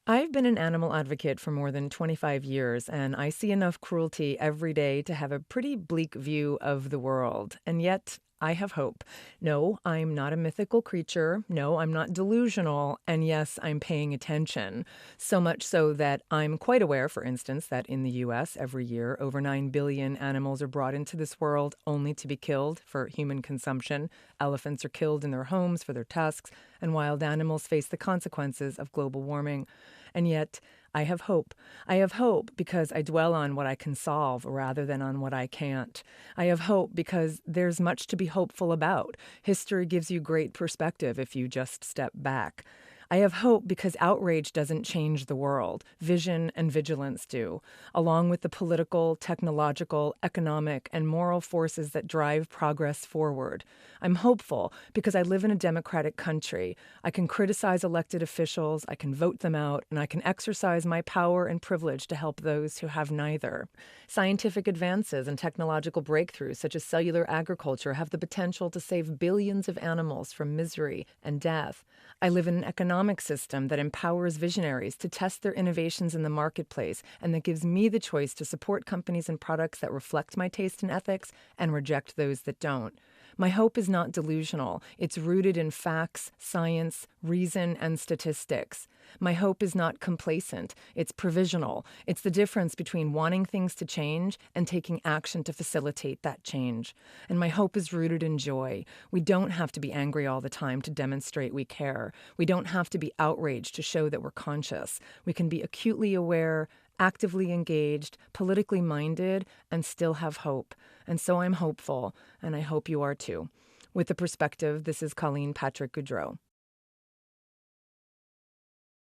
I've been an animal advocate for more than 25 years, and I see enough cruelty every day to have a pretty bleak view of the world. And yet, I have hope. No, I'm not a mythical creature. No, I'm not delusional. And yes, I'm paying attention. So much so that I'm quite aware, for instance, that in the US, every year, over 9 billion animals are brought into this world only to be killed for human consumption. Elephants are killed in their homes for their tusks, and wild animals face the consequences of global warming. And yet, I have hope. I have hope because I dwell on what I can solve rather than on what I can't. I have hope because there's much to be hopeful about. History gives you great perspective if you just step back. I have hope because outrage doesn't change the world. Vision and vigilance do, along with the political, technological, economic, and moral forces that drive progress forward. I'm hopeful because I live in a democratic country. I can criticize elected officials, I can vote them out, and I can exercise my power and privilege to help those who have neither. Scientific advances and technological breakthroughs, such as cellular agriculture, have the potential to save billions of animals from misery and death. I live in an economic system that empowers visionaries to test their innovations in the marketplace and that gives me the choice to support companies and products that reflect my taste and ethics and reject those that don't. My hope is not delusional. It's rooted in facts, science, reason, and statistics. My hope is not complacent. It's provisional. It's the difference between wanting things to change and taking action to facilitate that change. And my hope is rooted in joy. We don't have to be angry all the time to demonstrate we care. We don't have to be outraged to show that we're conscious. We can be acutely aware, actively engaged, politically minded, and still have hope. And so I'm hopeful, and I hope you are too. With the perspective, this is Colleen Patrick-Goudreau.